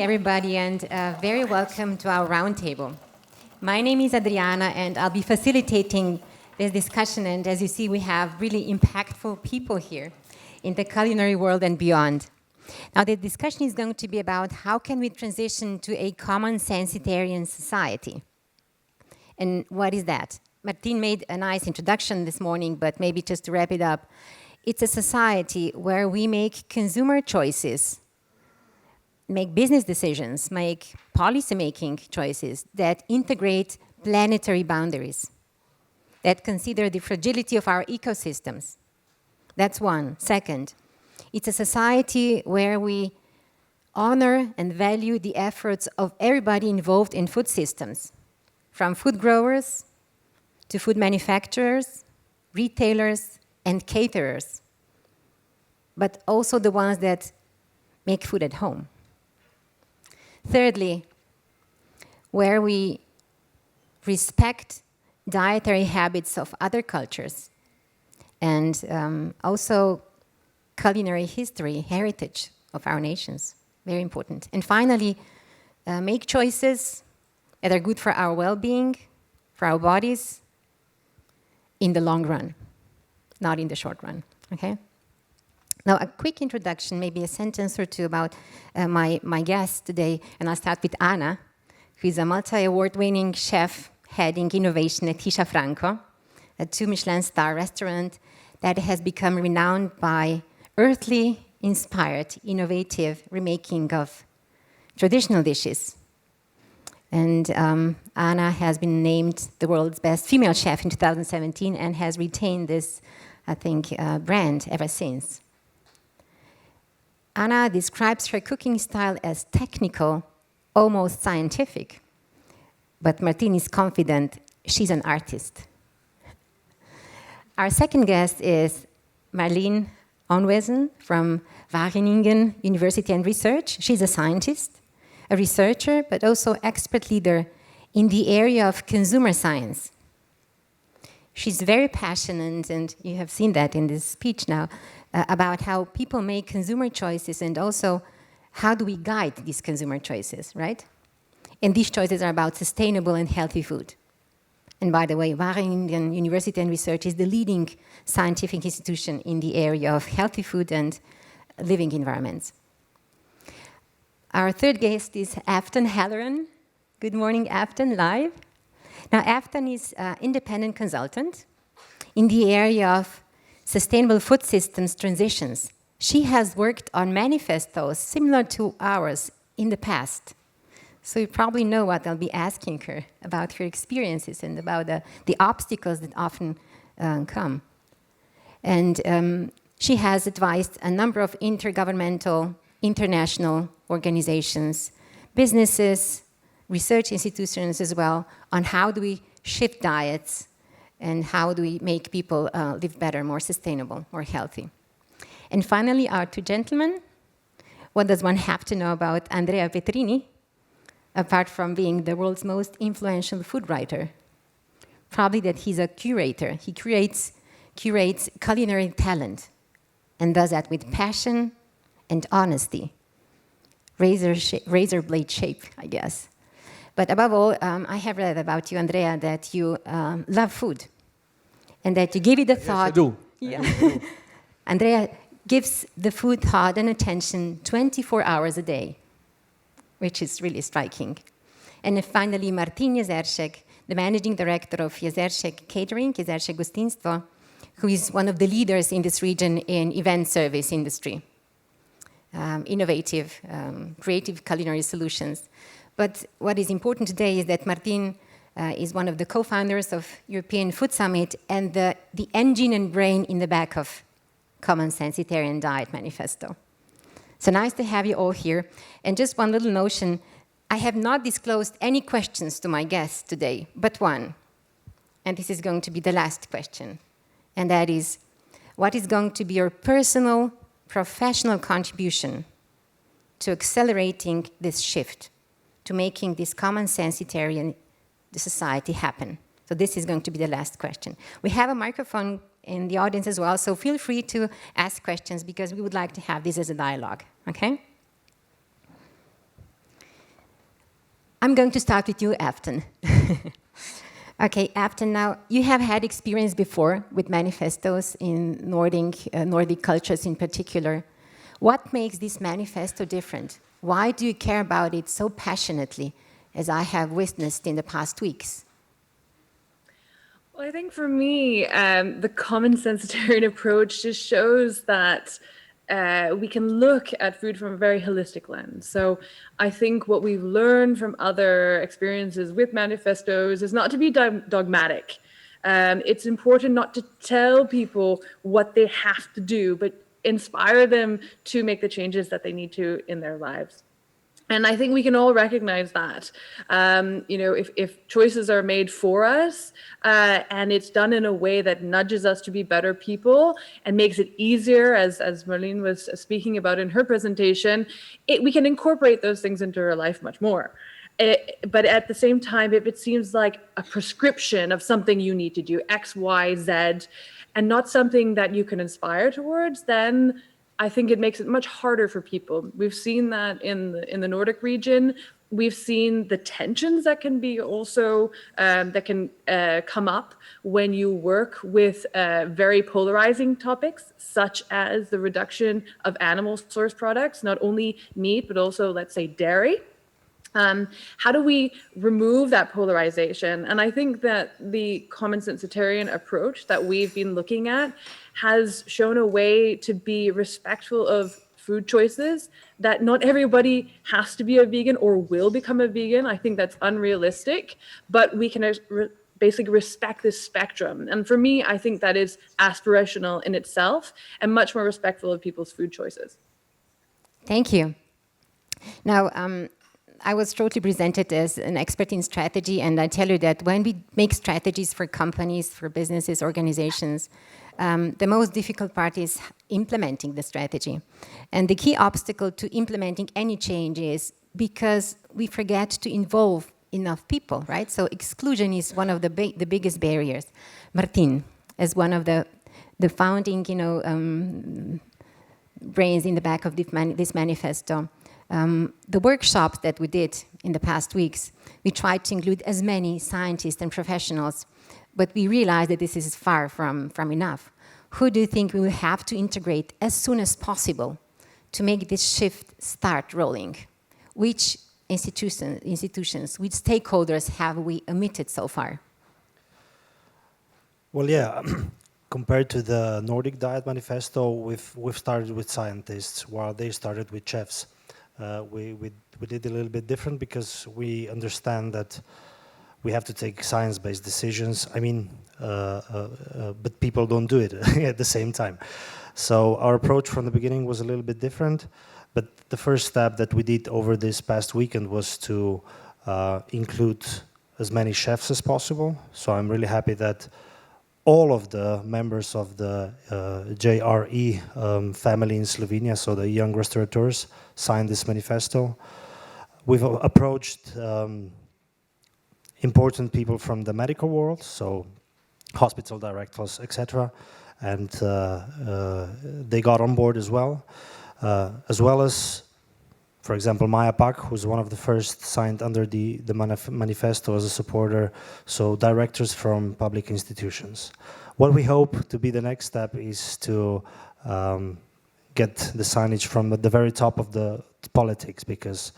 everybody, and very welcome to our roundtable. My name is Adriana, and I'll be facilitating this discussion. And as you see, we have really impactful people here in the culinary world and beyond. Now, the discussion is going to be about how can we transition to a common-sensitarian society. And what is that? Martin made a nice introduction this morning, but maybe just to wrap it up, it's a society where we make consumer choices, make business decisions, make policy-making choices that integrate planetary boundaries, that consider the fragility of our ecosystems. That's one. Second, it's a society where we honor and value the efforts of everybody involved in food systems, from food growers to food manufacturers, retailers, and caterers, but also the ones that make food at home. Thirdly, where we respect dietary habits of other cultures and also culinary history, heritage of our nations, very important. And finally, make choices that are good for our well-being, for our bodies, in the long run, not in the short run, okay? Now, a quick introduction, maybe a sentence or two about my guest today, and I'll start with Ana, who is a multi-award-winning chef heading innovation at Hiša Franko, a 2-Michelin star restaurant that has become renowned by earthly, inspired, innovative remaking of traditional dishes. And Ana has been named the world's best female chef in 2017 and has retained this, I think, brand ever since. Ana describes her cooking style as technical, almost scientific. But Martin is confident she's an artist. Our second guest is Marleen Onwesen from Wageningen University and Research. She's a scientist, a researcher, but also expert leader in the area of consumer science. She's very passionate, and you have seen that in this speech now, about how people make consumer choices and also how do we guide these consumer choices, right? And these choices are about sustainable and healthy food. And by the way, Wageningen University and Research is the leading scientific institution in the area of healthy food and living environments. Our third guest is Afton Halloran. Good morning, Afton, live. Now, Afton is an independent consultant in the area of sustainable food systems transitions. She has worked on manifestos similar to ours in the past. So you probably know what I'll be asking her about her experiences and about the obstacles that often come. And she has advised a number of intergovernmental, international organizations, businesses, research institutions as well, on how do we shift diets and how do we make people live better, more sustainable, more healthy. And finally, our two gentlemen. What does one have to know about Andrea Petrini, apart from being the world's most influential food writer? Probably that he's a curator. He curates culinary talent and does that with passion and honesty. Razor blade shape, I guess. But above all, I have read about you, Andrea, that you love food and that you give it a thought. Yes, I do. Yeah. Andrea gives the food thought and attention 24 hours a day, which is really striking. And then finally, Martin Jezeršek, the managing director of Jezeršek Catering, Jezeršek Gostinstvo, who is one of the leaders in this region in event service industry. Innovative, creative culinary solutions. But what is important today is that Martin is one of the co-founders of European Food Summit and the engine and brain in the back of Common-Sensitarian Diet Manifesto. So nice to have you all here. And just one little notion, I have not disclosed any questions to my guests today, but one. And this is going to be the last question. And that is, what is going to be your personal, professional contribution to accelerating this shift, to making this common-sensitarian society happen? So this is going to be the last question. We have a microphone in the audience as well, so feel free to ask questions because we would like to have this as a dialogue, okay? I'm going to start with you, Afton. Okay, Afton, now you have had experience before with manifestos in Nordic cultures in particular. What makes this manifesto different? Why do you care about it so passionately, as I have witnessed in the past weeks? Well, I think for me, the common-sensitarian approach just shows that we can look at food from a very holistic lens. So I think what we've learned from other experiences with manifestos is not to be dogmatic. It's important not to tell people what they have to do, but inspire them to make the changes that they need to in their lives. And I think we can all recognize that, if choices are made for us and it's done in a way that nudges us to be better people and makes it easier, as Marlene was speaking about in her presentation, we can incorporate those things into our life much more. But at the same time, if it seems like a prescription of something you need to do, X, Y, Z, and not something that you can inspire towards, then I think it makes it much harder for people. We've seen that in the Nordic region. We've seen the tensions that can be also come up when you work with very polarizing topics, such as the reduction of animal source products, not only meat, but also, let's say, dairy. How do we remove that polarization? And I think that the common-sensitarian approach that we've been looking at has shown a way to be respectful of food choices, that not everybody has to be a vegan or will become a vegan. I think that's unrealistic, but we can basically respect this spectrum. And for me, I think that is aspirational in itself and much more respectful of people's food choices. Thank you. Now, I was shortly presented as an expert in strategy, and I tell you that when we make strategies for companies, for businesses, organizations, the most difficult part is implementing the strategy. And the key obstacle to implementing any change is because we forget to involve enough people, right? So exclusion is one of the biggest barriers. Martin, as one of the founding, brains in the back of this manifesto, the workshops that we did in the past weeks, we tried to include as many scientists and professionals, but we realized that this is far from enough. Who do you think we will have to integrate as soon as possible to make this shift start rolling? Which institutions, which stakeholders have we omitted so far? Well, yeah. Compared to the Nordic Diet Manifesto, we've started with scientists, while they started with chefs. We did a little bit different because we understand that we have to take science-based decisions. I mean, but people don't do it at the same time. So our approach from the beginning was a little bit different. But the first step that we did over this past weekend was to include as many chefs as possible. So I'm really happy that all of the members of the JRE family in Slovenia, so the young restaurateurs, signed this manifesto. We've approached important people from the medical world, so hospital directors, etc., and they got on board as well as, for example, Maya Pak, who's one of the first signed under the manifesto as a supporter, so directors from public institutions. What we hope to be the next step is to get the signage from the very top of the politics, because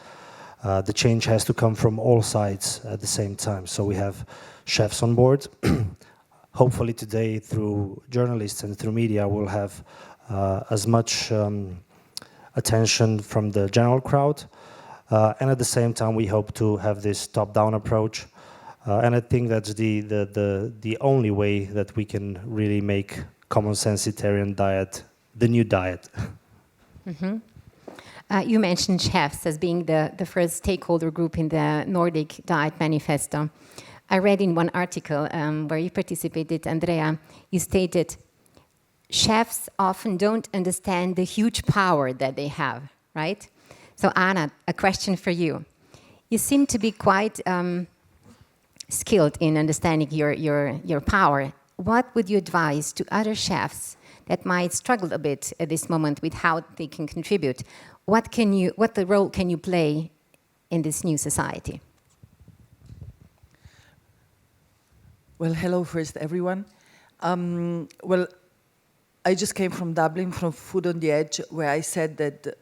the change has to come from all sides at the same time. So we have chefs on board. Hopefully today, through journalists and through media, we'll have as much attention from the general crowd, and at the same time we hope to have this top-down approach, and I think that's the only way that we can really make common-sensitarian diet the new diet. Mm-hmm. You mentioned chefs as being the first stakeholder group in the Nordic Diet Manifesto. I read in one article where you participated, Andrea, you stated, chefs often don't understand the huge power that they have, right? So Ana, a question for you. You seem to be quite skilled in understanding your power. What would you advise to other chefs that might struggle a bit at this moment with how they can contribute? What role can you play in this new society? Well, hello first, everyone. Well, I just came from Dublin, from Food on the Edge, where I said that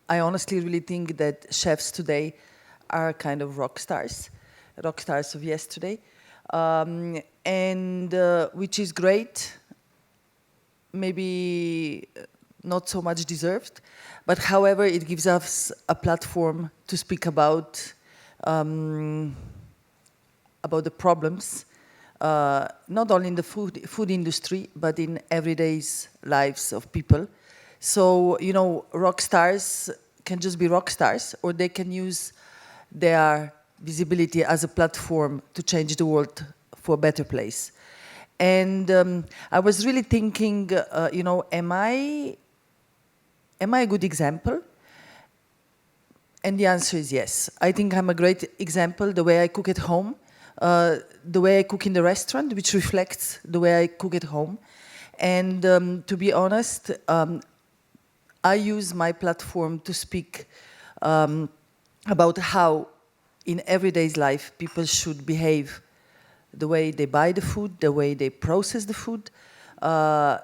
I honestly really think that chefs today are kind of rock stars of yesterday, and which is great, maybe not so much deserved, but however, it gives us a platform to speak about the problems, not only in the food industry, but in everyday lives of people. So, you know, rock stars can just be rock stars, or they can use their visibility as a platform to change the world for a better place. And I was really thinking, you know, am I a good example? And the answer is yes. I think I'm a great example, the way I cook at home, the way I cook in the restaurant, which reflects the way I cook at home. And to be honest, I use my platform to speak about how in everyday life people should behave, the way they buy the food, the way they process the food, and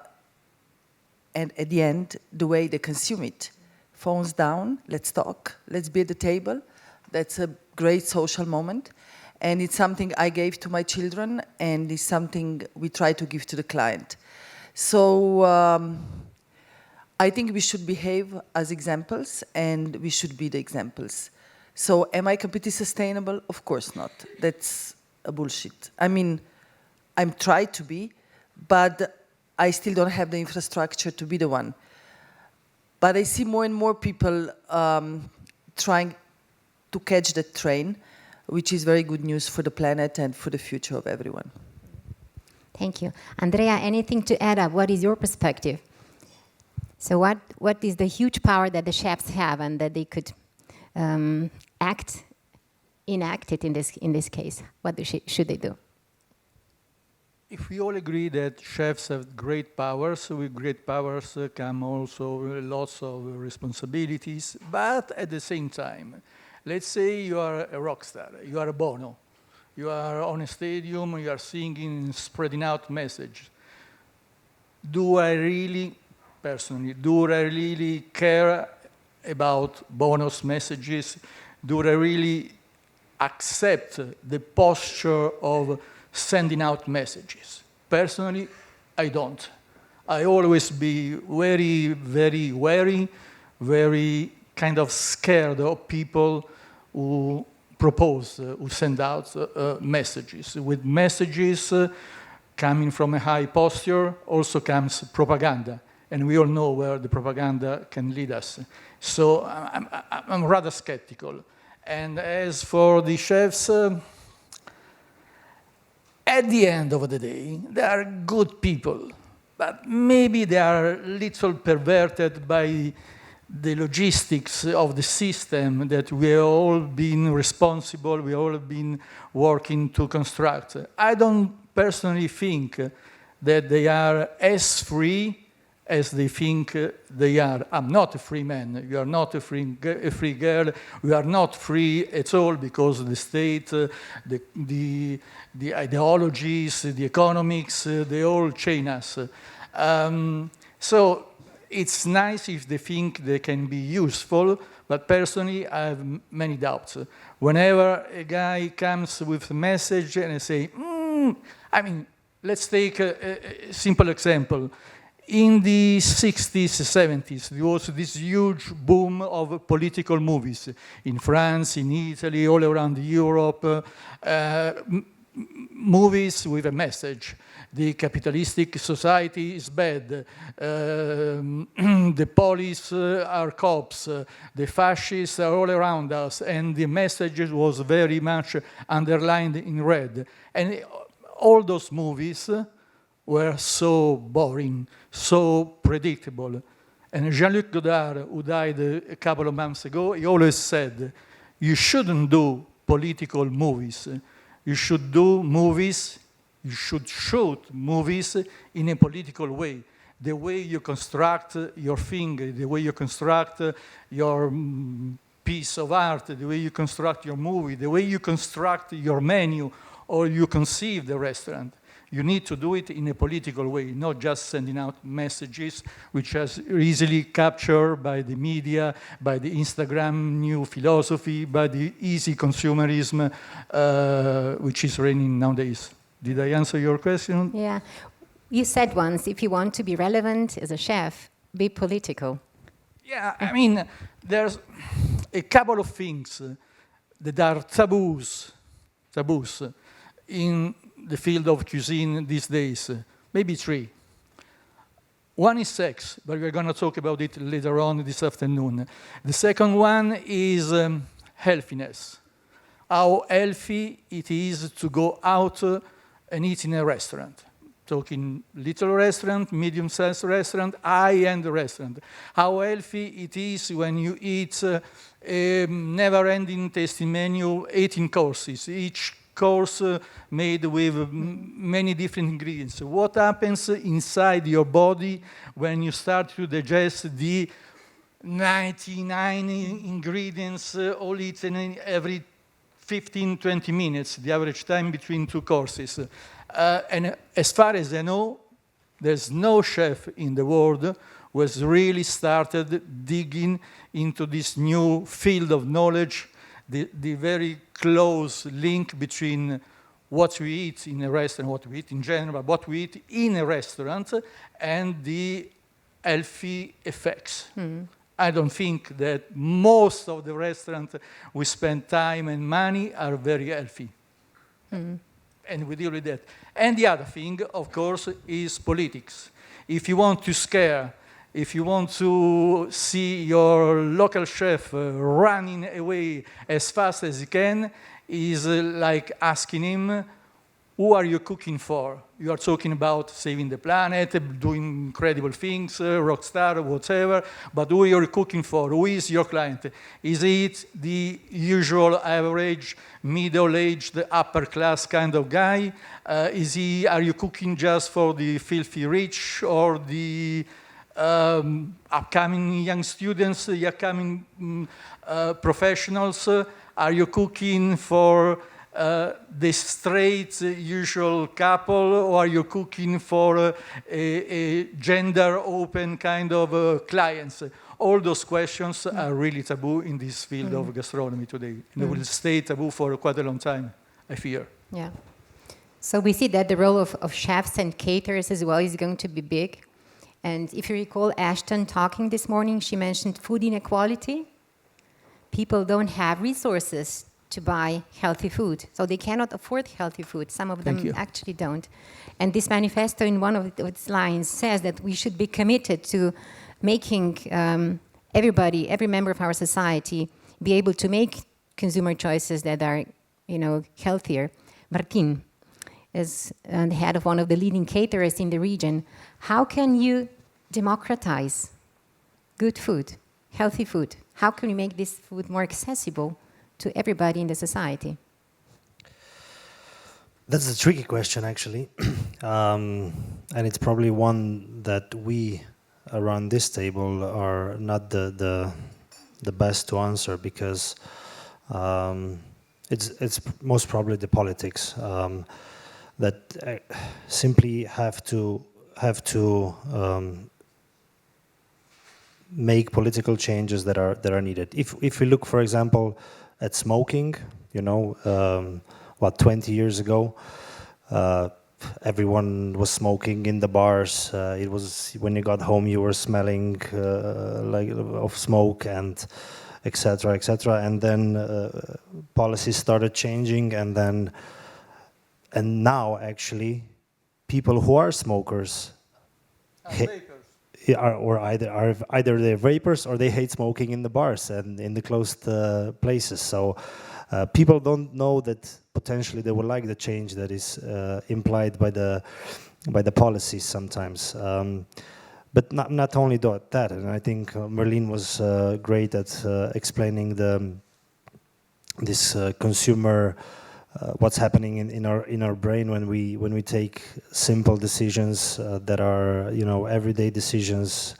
at the end, the way they consume it. Phones down, let's talk, let's be at the table. That's a great social moment. And it's something I gave to my children, and it's something we try to give to the client. So I think we should behave as examples, and we should be the examples. So am I completely sustainable? Of course not. That's a bullshit. I mean, I'm trying to be, but I still don't have the infrastructure to be the one. But I see more and more people trying to catch that train, which is very good news for the planet and for the future of everyone. Thank you. Andrea, anything to add up? What is your perspective? So what is the huge power that the chefs have and that they could enact it in this case? What should they do? If we all agree that chefs have great powers, with great powers come also lots of responsibilities, but at the same time, let's say you are a rock star, you are a Bono, you are on a stadium, you are singing, spreading out message. Do I really care about Bono's messages? Do I really accept the posture of sending out messages? Personally, I don't. I always be very, very wary, very kind of scared of people who who send out messages. With messages coming from a high posture also comes propaganda, and we all know where the propaganda can lead us. So I'm rather skeptical. And as for the chefs, at the end of the day, they are good people, but maybe they are a little perverted by the logistics of the system that we have all been responsible, we all have been working to construct. I don't personally think that they are as free as they think they are. I'm not a free man, you are not a free girl, we are not free at all because the state, the ideologies, the economics, they all chain us. So it's nice if they think they can be useful, but personally I have many doubts. Whenever a guy comes with a message and I say, I mean, let's take a simple example. In the 60s, 70s, there was this huge boom of political movies in France, in Italy, all around Europe, movies with a message. The capitalistic society is bad, the police are cops, the fascists are all around us, and the message was very much underlined in red. And all those movies were so boring, so predictable. And Jean-Luc Godard, who died a couple of months ago, he always said, you shouldn't do political movies. You should do movies, you should shoot movies in a political way. The way you construct your thing, the way you construct your piece of art, the way you construct your movie, the way you construct your menu, or you conceive the restaurant. You need to do it in a political way, not just sending out messages which are easily captured by the media, by the Instagram new philosophy, by the easy consumerism which is reigning nowadays. Did I answer your question? Yeah. You said once, if you want to be relevant as a chef, be political. Yeah, I mean, there's a couple of things that are taboos in the field of cuisine these days, maybe 3. One is sex, but we're going to talk about it later on this afternoon. The second one is healthiness, how healthy it is to go out and eat in a restaurant. Talking little restaurant, medium-sized restaurant, high-end restaurant. How healthy it is when you eat a never-ending tasting menu, 18 courses, each course made with many different ingredients. What happens inside your body when you start to digest the 99 ingredients all eaten every 15, 20 minutes, the average time between 2 courses. And as far as I know, there's no chef in the world who has really started digging into this new field of knowledge, the very close link between what we eat in a restaurant, what we eat in general, what we eat in a restaurant, and the healthy effects. I don't think that most of the restaurants we spend time and money are very healthy. And we deal with that. And the other thing, of course, is politics. If you want to scare, if you want to see your local chef running away as fast as he can, is like asking him, who are you cooking for? You are talking about saving the planet, doing incredible things, rock star, whatever, but who are you cooking for? Who is your client? Is it the usual average, middle-aged, upper-class kind of guy? Are you cooking just for the filthy rich or the upcoming young students, the upcoming professionals? Are you cooking for the straight usual couple, or are you cooking for a gender-open kind of clients? All those questions are really taboo in this field of gastronomy today. And they will stay taboo for quite a long time, I fear. Yeah. So we see that the role of chefs and caterers as well is going to be big. And if you recall Ashton talking this morning, she mentioned food inequality. People don't have resources to buy healthy food. So they cannot afford healthy food. Some of them actually don't. And this manifesto in one of its lines says that we should be committed to making every member of our society be able to make consumer choices that are, healthier. Martin, as the head of one of the leading caterers in the region, how can you democratize good food, healthy food? How can we make this food more accessible to everybody in the society? That's a tricky question, actually. And it's probably one that we around this table are not the best to answer, because it's most probably the politics that simply have to make political changes that are needed. If we look, for example, at smoking, 20 years ago, everyone was smoking in the bars. It was when you got home, you were smelling of smoke and etc., etc. And then policies started changing, and now actually, people who are smokers are either they're vapors or they hate smoking in the bars and in the closed places. So people don't know that potentially they would like the change that is implied by the policies sometimes. But not only that, and I think Merlin was great at explaining this consumer. What's happening in our brain when we take simple decisions that are everyday decisions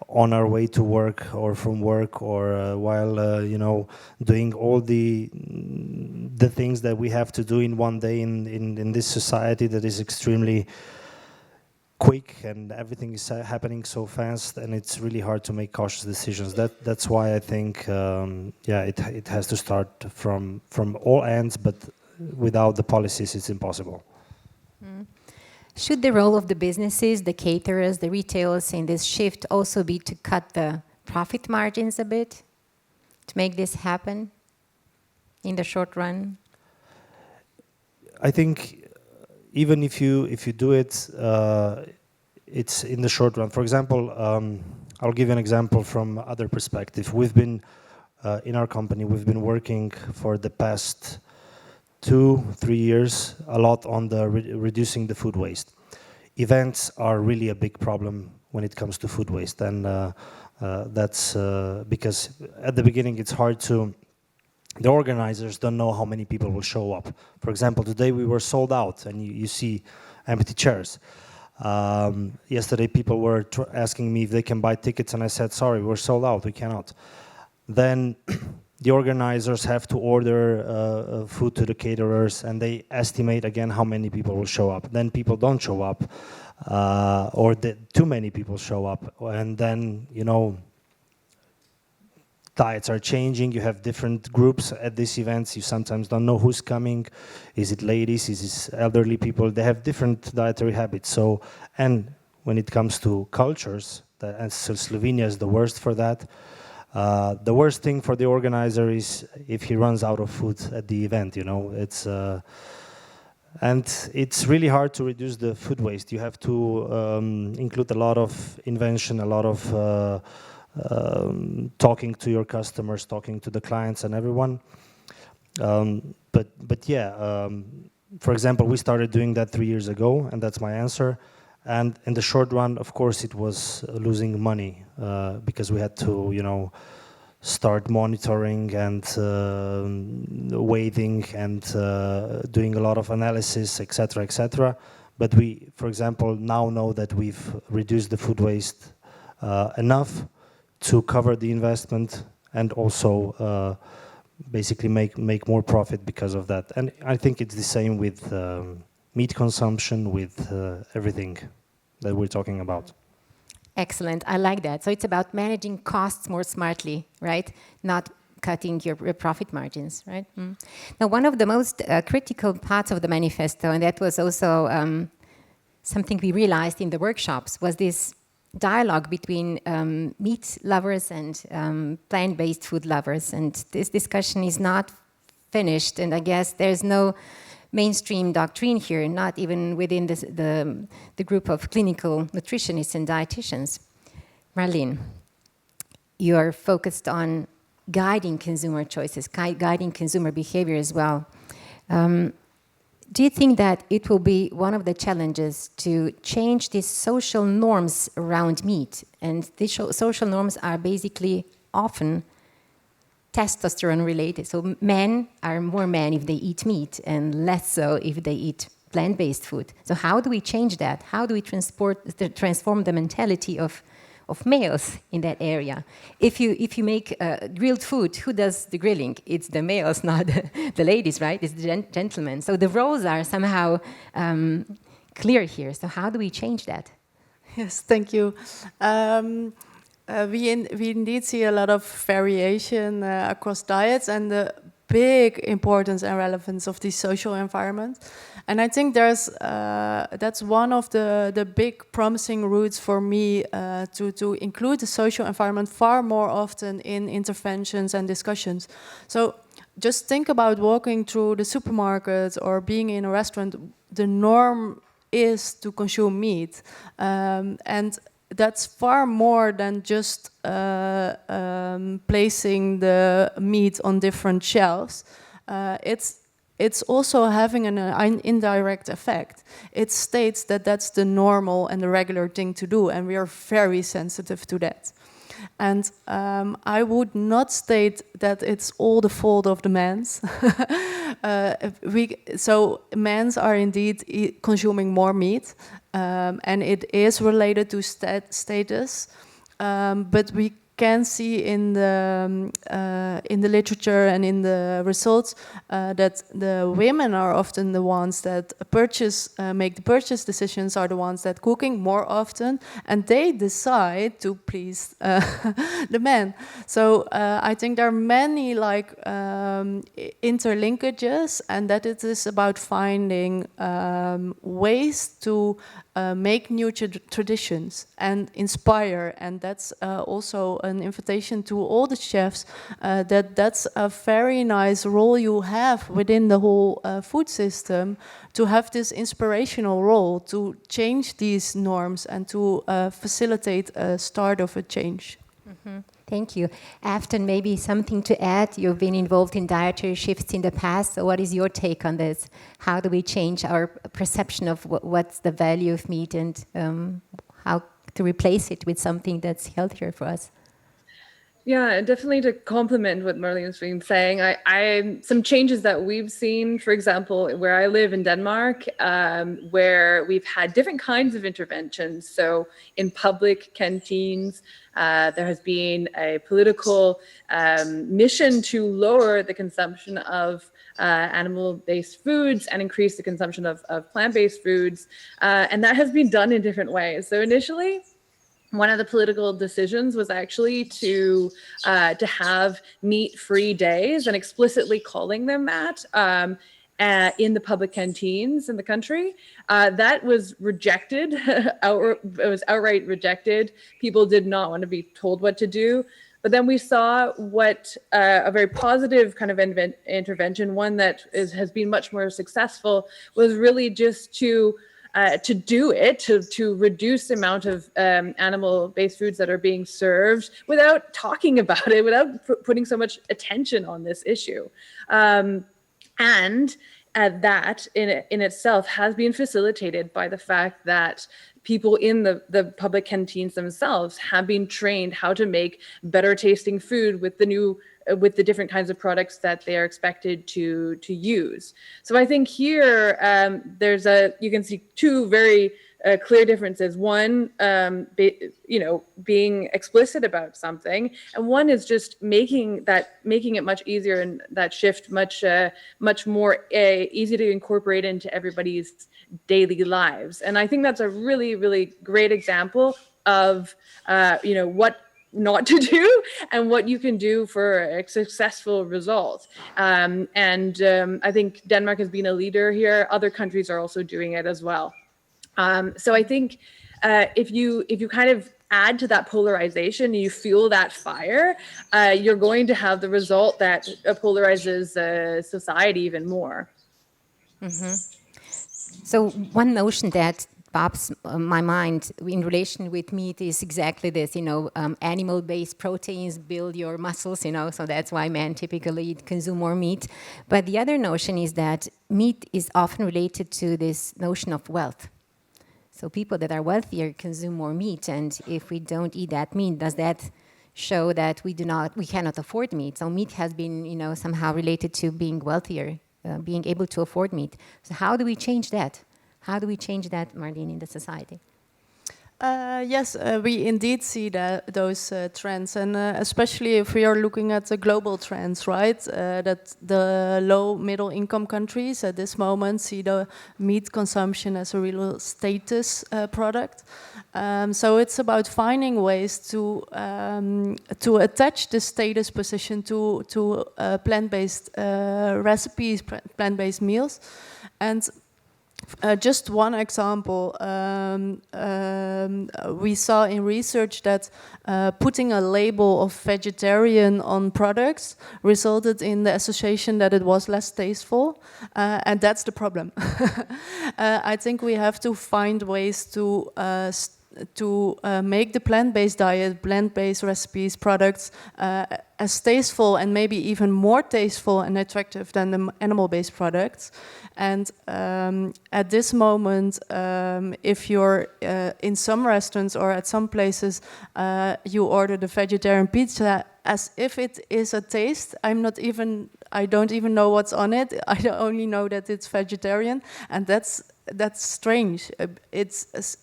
on our way to work or from work, or while you know, doing all the things that we have to do in one day in this society that is extremely quick, and everything is happening so fast, and it's really hard to make cautious decisions. That's why I think yeah, it has to start from all ends, but without the policies it's impossible. Should the role of the businesses, the caterers, the retailers in this shift also be to cut the profit margins a bit to make this happen in the short run? I think even if you do it, it's in the short run. For example, I'll give you an example from other perspective. We've been in our company, we've been working for the past 2-3 years a lot on the reducing the food waste. Events are really a big problem when it comes to food waste, and that's because at the beginning it's hard to. The organizers don't know how many people will show up. For example, today we were sold out, and you see empty chairs. Yesterday people were asking me if they can buy tickets, and I said, sorry, we're sold out, we cannot. Then the organizers have to order food to the caterers, and they estimate again how many people will show up. Then people don't show up, or too many people show up, and then, you know, diets are changing. You have different groups at these events. You sometimes don't know who's coming. Is it ladies? Is it elderly people? They have different dietary habits. So, and when it comes to cultures, and so Slovenia is the worst for that. The worst thing for the organizer is if he runs out of food at the event. You know, it's and it's really hard to reduce the food waste. You have to include a lot of invention, a lot of talking to your customers, talking to the clients and everyone. But yeah, for example, we started doing that 3 years ago, and that's my answer. And in the short run, of course, it was losing money because we had to, you know, start monitoring and weighing and doing a lot of analysis, etc., etc. But we, for example, now know that we've reduced the food waste enough to cover the investment and also basically make more profit because of that. And I think it's the same with meat consumption, with everything that we're talking about. Excellent, I like that. So it's about managing costs more smartly, right? Not cutting your profit margins, right? Now, one of the most critical parts of the manifesto, and that was also something we realized in the workshops, was this dialogue between meat lovers and plant-based food lovers. And this discussion is not finished, and I guess there's no mainstream doctrine here, not even within the group of clinical nutritionists and dietitians. Marlene, you are focused on guiding consumer choices, guiding consumer behavior as well. Do you think that it will be one of the challenges to change these social norms around meat? And these social norms are basically often testosterone related. So men are more men if they eat meat and less so if they eat plant-based food. So how do we change that? How do we transform the mentality of males in that area? If you make grilled food, who does the grilling? It's the males, not the ladies, right? It's the gentlemen. So the roles are somehow clear here. So how do we change that? Yes, thank you. We indeed see a lot of variation across diets and the big importance and relevance of the social environment. And I think that's one of the big promising routes for me to include the social environment far more often in interventions and discussions. So just think about walking through the supermarket or being in a restaurant. The norm is to consume meat. And that's far more than just placing the meat on different shelves. It's also having an indirect effect. It states that that's the normal and the regular thing to do, and we are very sensitive to that. And I would not state that it's all the fault of the men's. So men's are indeed consuming more meat, and it is related to status. but we can see in the literature and in the results that the women are often the ones that make the purchase decisions, are the ones that cooking more often, and they decide to please the men. So I think there are many interlinkages, and that it is about finding ways to make new traditions and inspire, and that's also an invitation to all the chefs that's a very nice role you have within the whole food system, to have this inspirational role to change these norms and to facilitate a start of a change. Mm-hmm. Thank you. Afton, maybe something to add? You've been involved in dietary shifts in the past, so what is your take on this? How do we change our perception of what's the value of meat, and how to replace it with something that's healthier for us? Yeah, definitely to complement what Marlene's been saying, I some changes that we've seen, for example, where I live in Denmark, where we've had different kinds of interventions. So in public canteens, there has been a political mission to lower the consumption of animal-based foods and increase the consumption of plant-based foods. And that has been done in different ways. So initially, one of the political decisions was actually to have meat-free days, and explicitly calling them that in the public canteens in the country. That was rejected. It was outright rejected. People did not want to be told what to do. But then we saw what a very positive kind of intervention, one that has been much more successful, was really just to do it, to reduce the amount of animal-based foods that are being served without talking about it, without putting so much attention on this issue. And that in itself has been facilitated by the fact that people in the public canteens themselves have been trained how to make better tasting food with the different kinds of products that they are expected to use. So I think here you can see two very clear differences. One, being explicit about something, and one is just making it much easier, and that shift much more easy to incorporate into everybody's daily lives. And I think that's a really, really great example of what not to do and what you can do for a successful result. I think Denmark has been a leader here. Other countries are also doing it as well. So I think if you kind of add to that polarization, you fuel that fire, you're going to have the result that polarizes society even more. Mm-hmm. So one notion that pops my mind in relation with meat is exactly this, animal-based proteins build your muscles, so that's why men typically consume more meat. But the other notion is that meat is often related to this notion of wealth. So people that are wealthier consume more meat, and if we don't eat that meat, does that show that we cannot afford meat? So meat has been, somehow related to being wealthier, being able to afford meat. So how do we change that? How do we change that, Marlene, in the society? Yes, we indeed see those trends, and especially if we are looking at the global trends, right? That the low middle income countries at this moment see the meat consumption as a real status product. So it's about finding ways to attach the status position to plant-based recipes, plant-based meals, and just one example, we saw in research that putting a label of vegetarian on products resulted in the association that it was less tasteful, and that's the problem. I think we have to find ways to make the plant-based diet, plant-based recipes, products as tasteful and maybe even more tasteful and attractive than the animal-based products. And at this moment, if you're in some restaurants or at some places, you order the vegetarian pizza as if it is a taste. I don't even know what's on it. I only know that it's vegetarian, and that's that's strange.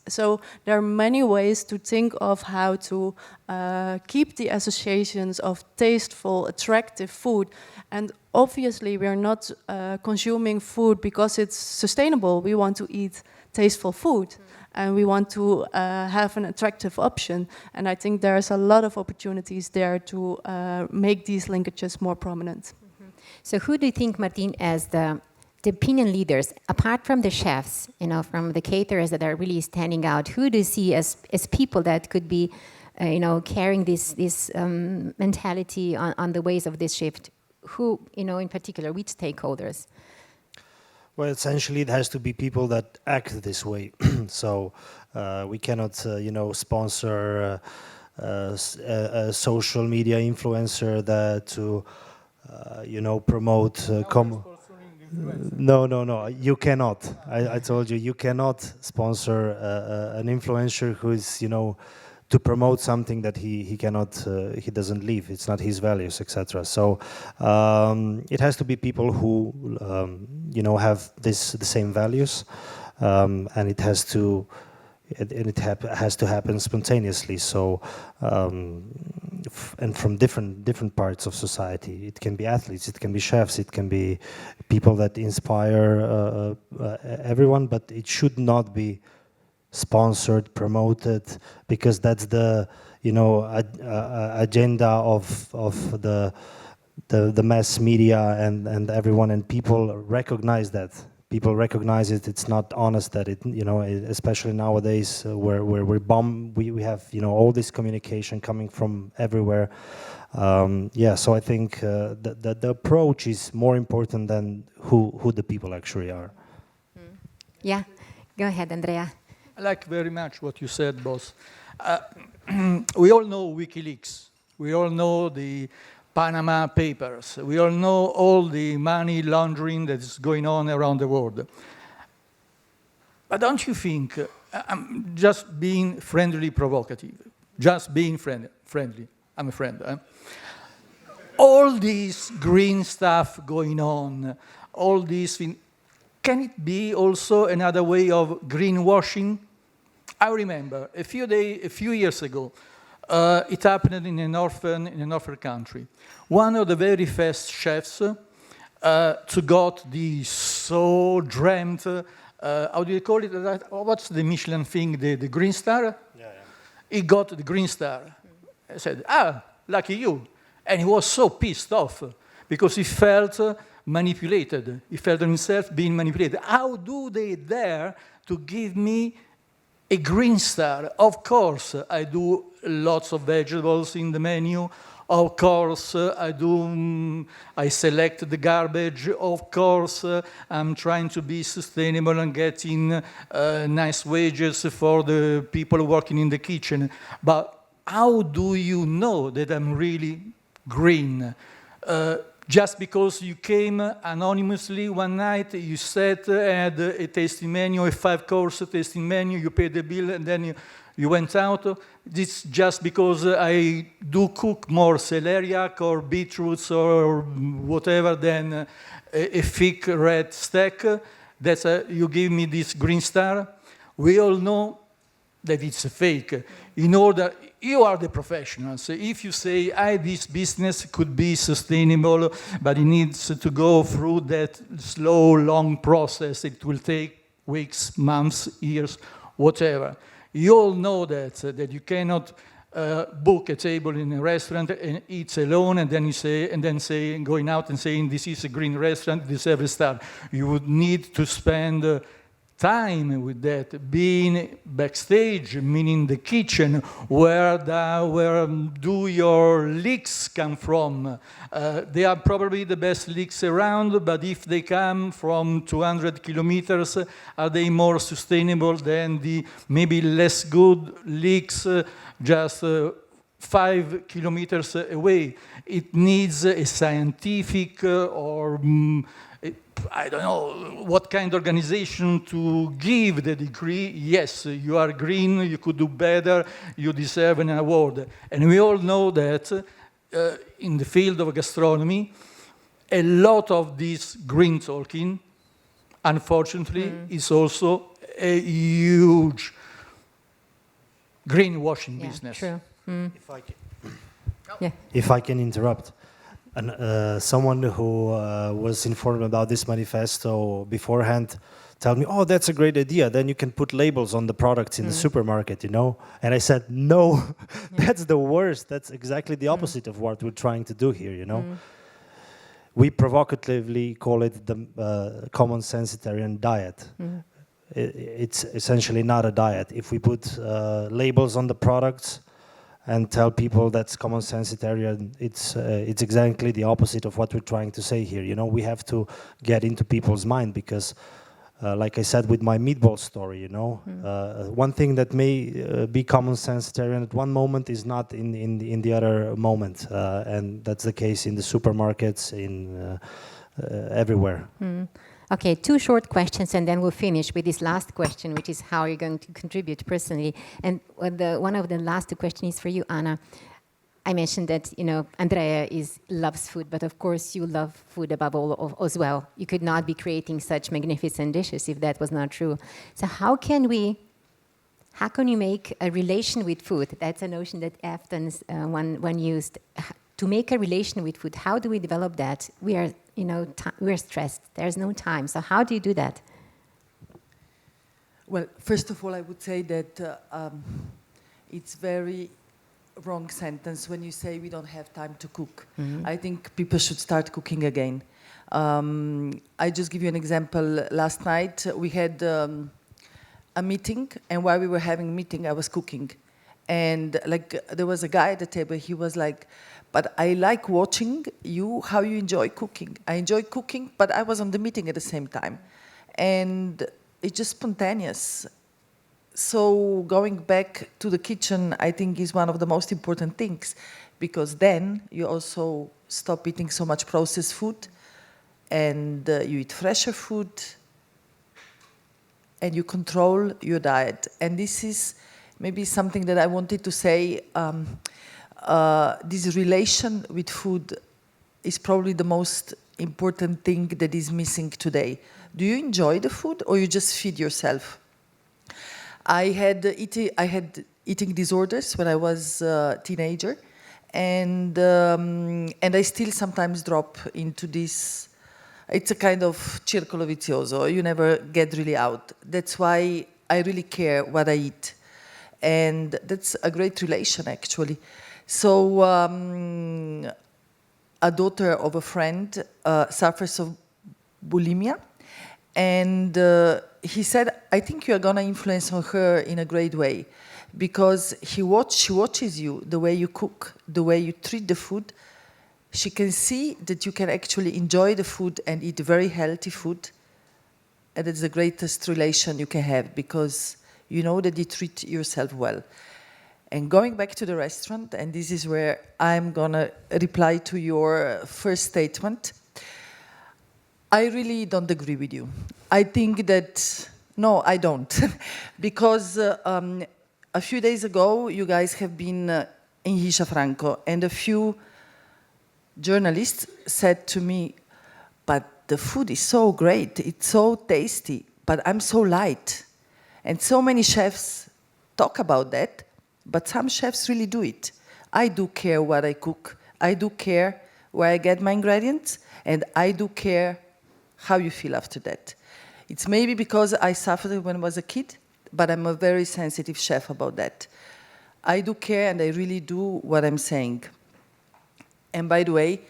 So there are many ways to think of how to keep the associations of tasteful, attractive food. And obviously, we are not consuming food because it's sustainable. We want to eat tasteful food, and we want to have an attractive option. And I think there's a lot of opportunities there to make these linkages more prominent. So who do you think, Martin, as the opinion leaders, apart from the chefs, from the caterers that are really standing out, who do you see as people that could be, carrying this mentality on the ways of this shift? Who, in particular, which stakeholders? Well, essentially, it has to be people that act this way. So we cannot, sponsor a social media influencer that to, promote. No. You cannot. I told you, you cannot sponsor an influencer who is, to promote something that he cannot, he doesn't live. It's not his values, etc. So it has to be people who, have the same values, and it has to happen spontaneously. So, and from different parts of society. It can be athletes, it can be chefs, it can be people that inspire everyone, but it should not be sponsored, promoted, because that's the agenda of the mass media and everyone, and people recognize that. People recognize it. It's not honest that it, especially nowadays where we have all this communication coming from everywhere. So I think that the approach is more important than who the people actually are. Yeah, go ahead, Andrea. I like very much what you said, boss. We all know WikiLeaks. We all know the Panama Papers. We all know all the money laundering that is going on around the world. But don't you think, I'm just being friendly provocative, just being friendly, I'm a friend. All this green stuff going on, all these things, can it be also another way of greenwashing? I remember a few years ago, it happened in a northern country. One of the very first chefs to got the so dreamt, how do you call it? What's the Michelin thing? The green star? Yeah. He got the green star. I said, lucky you. And he was so pissed off because he felt manipulated. He felt himself being manipulated. How do they dare to give me a green star? Of course, I do lots of vegetables in the menu. Of course, I select the garbage. Of course, I'm trying to be sustainable and getting nice wages for the people working in the kitchen. But how do you know that I'm really green? Just because you came anonymously one night, you sat, had a tasting menu, a 5-course tasting menu, you paid the bill, and then you went out. This just because I do cook more celeriac or beetroots or whatever than a thick red steak. That's you give me this green star. We all know that it's a fake. In order, you are the professionals. If you say, this business could be sustainable, but it needs to go through that slow, long process, it will take weeks, months, years, whatever. You all know that you cannot book a table in a restaurant and eat alone, and then going out and saying this is a green restaurant, deserves a star. You would need to spend time with that, being backstage, meaning the kitchen, where do your leeks come from? They are probably the best leeks around, but if they come from 200 kilometers, are they more sustainable than the maybe less good leeks just 5 kilometers away? It needs a scientific or I don't know what kind of organization to give the degree. Yes, you are green, you could do better, you deserve an award. And we all know that in the field of gastronomy, a lot of this green talking unfortunately, is also a huge greenwashing business. True. If I can, Yeah. if I can interrupt, and someone who was informed about this manifesto beforehand told me, "Oh, that's a great idea. Then you can put labels on the products in the supermarket, you know." And I said, "No, that's the worst. That's exactly the opposite of what we're trying to do here, you know." We provocatively call it the Common-Sensitarian Diet. It's essentially not a diet. If we put labels on the products and tell people that's Common-Sensitarian, it's exactly the opposite of what we're trying to say here. You know, we have to get into people's mind because, like I said with my meatball story, you know, one thing that may be Common-Sensitarian at one moment is not in the other moment, and that's the case in the supermarkets, in everywhere. Okay, 2 short questions, and then we'll finish with this last question, which is how you're going to contribute personally. And one of the last 2 questions is for you, Ana. I mentioned that, you know, Andrea loves food, but of course you love food above all as well. You could not be creating such magnificent dishes if that was not true. So how can you make a relation with food? That's a notion that Afton's one used. To make a relation with food, how do we develop that? We are, you know, we're stressed. There's no time. So how do you do that? Well, first of all, I would say that it's very wrong sentence when you say we don't have time to cook. I think people should start cooking again. I just give you an example. Last night we had a meeting, and while we were having a meeting, I was cooking. And like there was a guy at the table, he was like, "But I like watching you, how you enjoy cooking. I enjoy cooking, but I was on the meeting at the same time." And it's just spontaneous. So going back to the kitchen, I think, is one of the most important things, because then you also stop eating so much processed food, and you eat fresher food, and you control your diet. And this is maybe something that I wanted to say. This relation with food is probably the most important thing that is missing today. Do you enjoy the food, or you just feed yourself? I had eating disorders when I was a teenager, and I still sometimes drop into this. It's a kind of circolo vizioso. You never get really out. That's why I really care what I eat, and that's a great relation, actually. So a daughter of a friend suffers of bulimia, and he said, "I think you are going to influence on her in a great way, because she watches you, the way you cook, the way you treat the food. She can see that you can actually enjoy the food and eat very healthy food, and it's the greatest relation you can have, because you know that you treat yourself well." And going back to the restaurant, and this is where I'm going to reply to your first statement, I really don't agree with you. I think that, no, I don't. Because a few days ago, you guys have been in Hiša Franko, and a few journalists said to me, "But the food is so great, it's so tasty, but I'm so light." And so many chefs talk about that, but some chefs really do it. I do care what I cook. I do care where I get my ingredients, and I do care how you feel after that. It's maybe because I suffered when I was a kid, but I'm a very sensitive chef about that. I do care, and I really do what I'm saying. And by the way,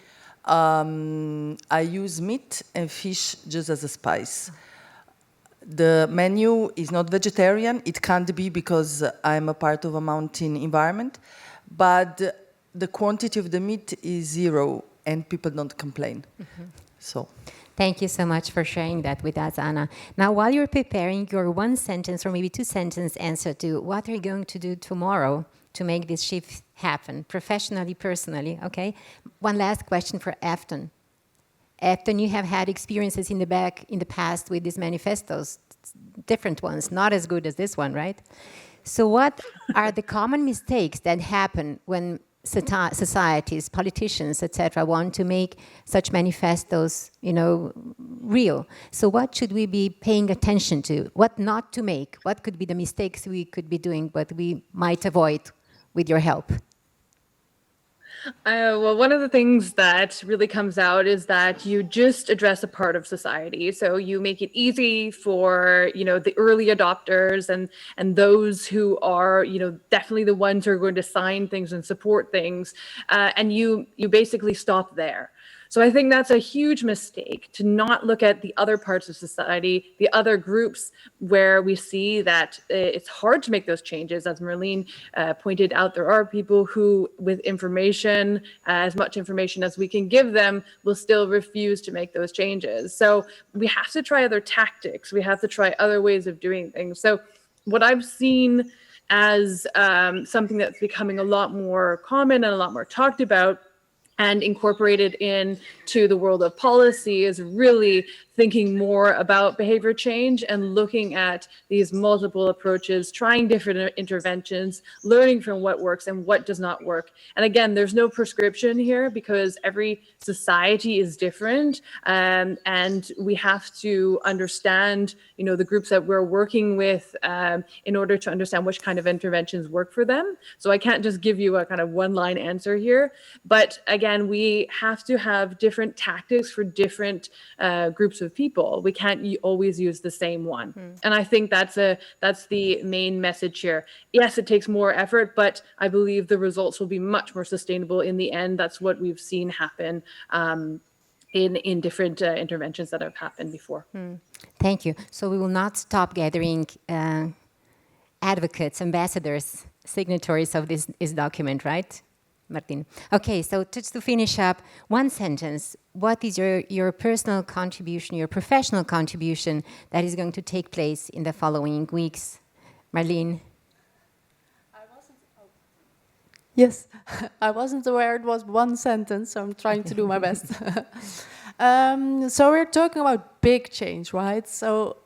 I use meat and fish just as a spice. The menu is not vegetarian. It can't be, because I'm a part of a mountain environment. But the quantity of the meat is 0, and people don't complain. So. Thank you so much for sharing that with us, Ana. Now, while you're preparing your 1-sentence or maybe 2-sentence answer to what are you going to do tomorrow to make this shift happen, professionally, personally, okay? One last question for Afton. Afton, you have had experiences in the past with these manifestos, different ones, not as good as this one, right? So what are the common mistakes that happen when societies, politicians, etc., want to make such manifestos, real. So what should we be paying attention to? What not to make? What could be the mistakes we could be doing, but we might avoid with your help? Well, one of the things that really comes out is that you just address a part of society. So you make it easy for, the early adopters and those who are, definitely the ones who are going to sign things and support things. And you basically stop there. So I think that's a huge mistake, to not look at the other parts of society, the other groups where we see that it's hard to make those changes. As Marlene pointed out, there are people who, with information, as much information as we can give them, will still refuse to make those changes. So we have to try other tactics. We have to try other ways of doing things. So what I've seen as something that's becoming a lot more common and a lot more talked about and incorporated into the world of policy is really thinking more about behavior change and looking at these multiple approaches, trying different interventions, learning from what works and what does not work. And again, there's no prescription here because every society is different, and we have to understand, the groups that we're working with in order to understand which kind of interventions work for them. So I can't just give you a kind of one-line answer here, but again, we have to have different tactics for different groups of people. We can't always use the same one. And I think that's the main message here. Yes, it takes more effort, but I believe the results will be much more sustainable in the end. That's what we've seen happen in different interventions that have happened before. Thank you. So we will not stop gathering advocates, ambassadors, signatories of this document, right, Martin? Okay, so just to finish up, one sentence. What is your personal contribution, your professional contribution that is going to take place in the following weeks? Marlene? Yes, I wasn't aware it was one sentence, so I'm trying to do my best. So we're talking about big change, right? So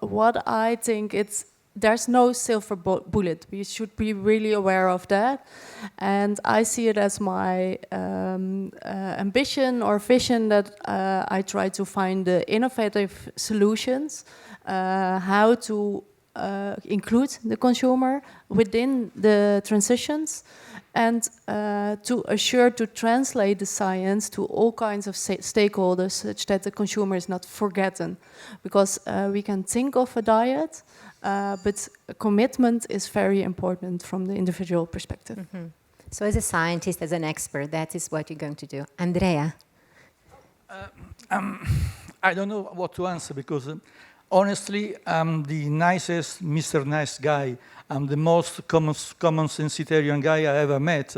what I think there's no silver bullet. We should be really aware of that. And I see it as my ambition or vision that I try to find the innovative solutions, how to include the consumer within the transitions, and to assure to translate the science to all kinds of stakeholders such that the consumer is not forgotten. Because we can think of a diet, but commitment is very important from the individual perspective. Mm-hmm. So as a scientist, as an expert, that is what you're going to do. Andrea? I don't know what to answer because honestly, I'm the nicest Mr. Nice Guy. I'm the most common-sensitarian guy I ever met.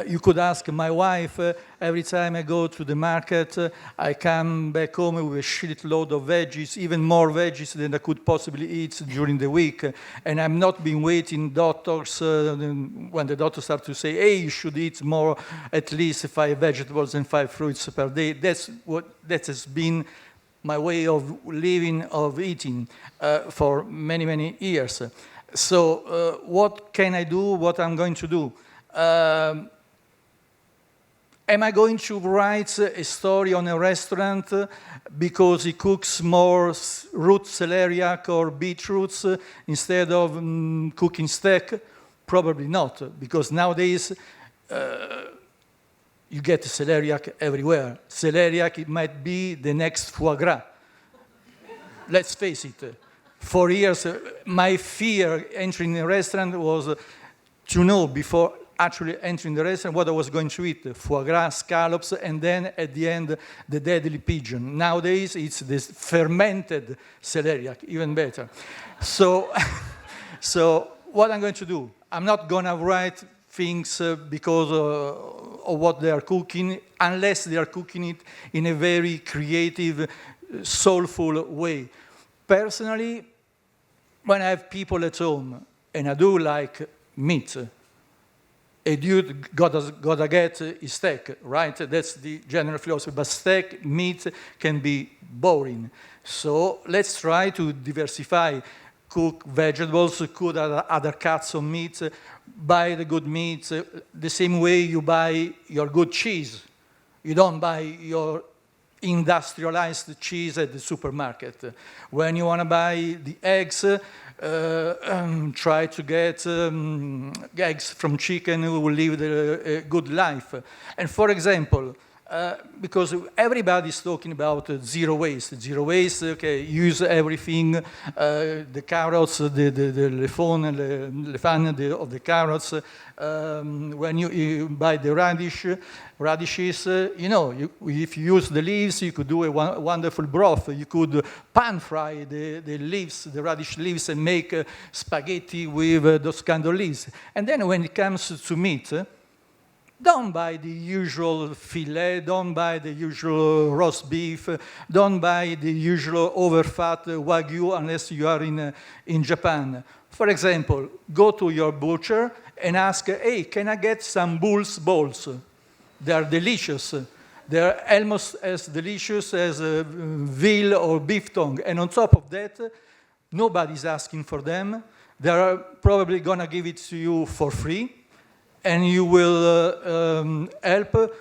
You could ask my wife, every time I go to the market, I come back home with a shitload of veggies, even more veggies than I could possibly eat during the week. And I'm not been waiting doctors, when the doctors start to say, hey, you should eat more, at least 5 vegetables and 5 fruits per day. That has been my way of living, of eating for many, many years. So what can I do, what I'm going to do? Am I going to write a story on a restaurant because he cooks more root celeriac or beetroots instead of cooking steak? Probably not, because nowadays you get celeriac everywhere. Celeriac, it might be the next foie gras. Let's face it. For years, my fear entering a restaurant was to know before actually entering the restaurant what I was going to eat: foie gras, scallops, and then at the end, the deadly pigeon. Nowadays, it's this fermented celeriac, even better. So what I'm going to do, I'm not going to write things because of what they are cooking, unless they are cooking it in a very creative, soulful way. Personally, when I have people at home, and I do like meat, a dude gotta get his steak, right? That's the general philosophy. But steak, meat can be boring. So let's try to diversify. cook vegetables, cook other cuts of meat, buy the good meat, the same way you buy your good cheese. You don't buy your industrialized cheese at the supermarket. When you want to buy the eggs, try to get eggs from chicken who will live a good life. And for example, because everybody's talking about zero waste. Zero waste, okay, use everything, the carrots, the fan of the carrots. When you buy the radishes, if you use the leaves, you could do a wonderful broth. You could pan fry the leaves, the radish leaves, and make spaghetti with those kind of leaves. And then when it comes to meat, don't buy the usual filet, don't buy the usual roast beef, don't buy the usual overfat Wagyu unless you are in Japan. For example, go to your butcher and ask, hey, can I get some bull's balls? They are delicious. They are almost as delicious as veal or beef tongue. And on top of that, nobody's asking for them. They are probably going to give it to you for free. And you will help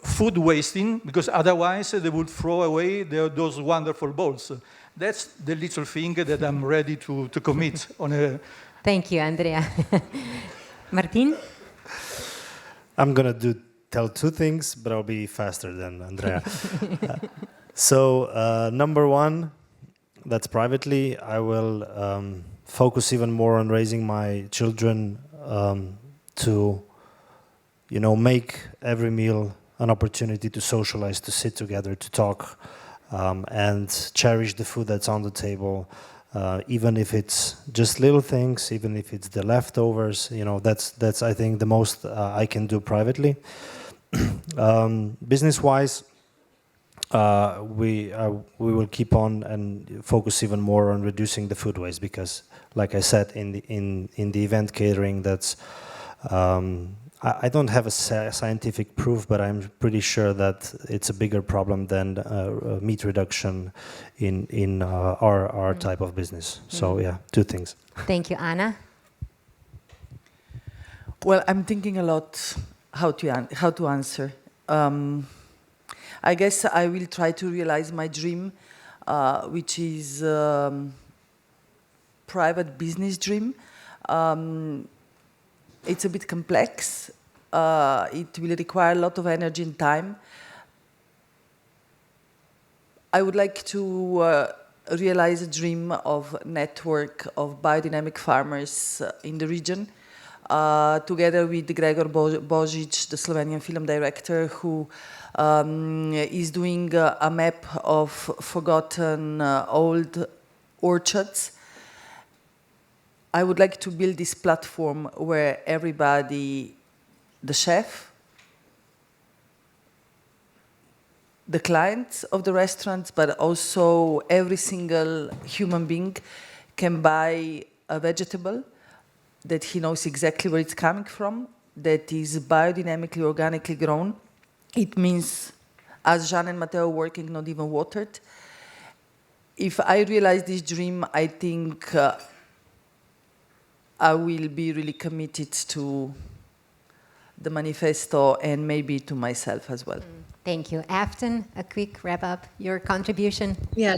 food wasting, because otherwise they would throw away those wonderful balls. That's the little thing that I'm ready to commit on a... Thank you, Andrea. Martin? I'm going to tell two things, but I'll be faster than Andrea. So number one, that's privately. I will focus even more on raising my children to, make every meal an opportunity to socialize, to sit together, to talk, and cherish the food that's on the table, even if it's just little things, even if it's the leftovers. That's I think the most I can do privately. Business-wise, we will keep on and focus even more on reducing the food waste, because, like I said, in the event catering, that's I don't have a scientific proof, but I'm pretty sure that it's a bigger problem than meat reduction in our type of business. So yeah, two things. Thank you, Ana. Well, I'm thinking a lot how to answer. I guess I will try to realize my dream, which is private business dream. It's a bit complex. It will require a lot of energy and time. I would like to realize a dream of a network of biodynamic farmers in the region, together with Gregor Božić, the Slovenian film director, who is doing a map of forgotten old orchards. I would like to build this platform where everybody, the chef, the clients of the restaurants, but also every single human being can buy a vegetable that he knows exactly where it's coming from, that is biodynamically, organically grown. It means, as Jean and Matteo working, not even watered. If I realize this dream, I think I will be really committed to the manifesto and maybe to myself as well. Thank you. Afton, a quick wrap up, your contribution. Yeah,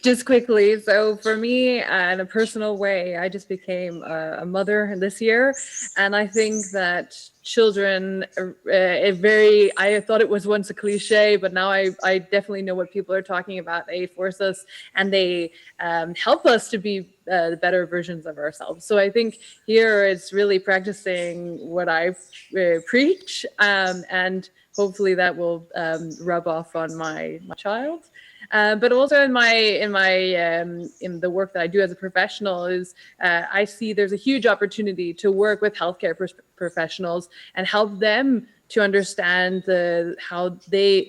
just quickly. So for me, in a personal way, I just became a mother this year. And I think that children, I thought it was once a cliche, but now I definitely know what people are talking about. They force us and they help us to be the better versions of ourselves. So I think here it's really practicing what I preach, and hopefully that will rub off on my child. But also in the work that I do as a professional is I see there's a huge opportunity to work with healthcare professionals and help them to understand the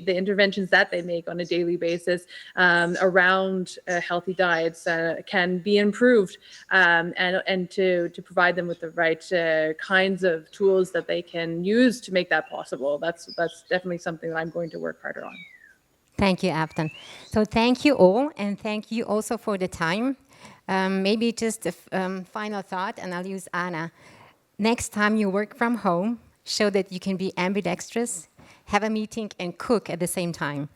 interventions that they make on a daily basis around healthy diets can be improved, and to provide them with the right kinds of tools that they can use to make that possible. That's definitely something that I'm going to work harder on. Thank you, Afton. So thank you all, and thank you also for the time. Maybe just a final thought, and I'll use Ana. Next time you work from home, show that you can be ambidextrous, have a meeting, and cook at the same time.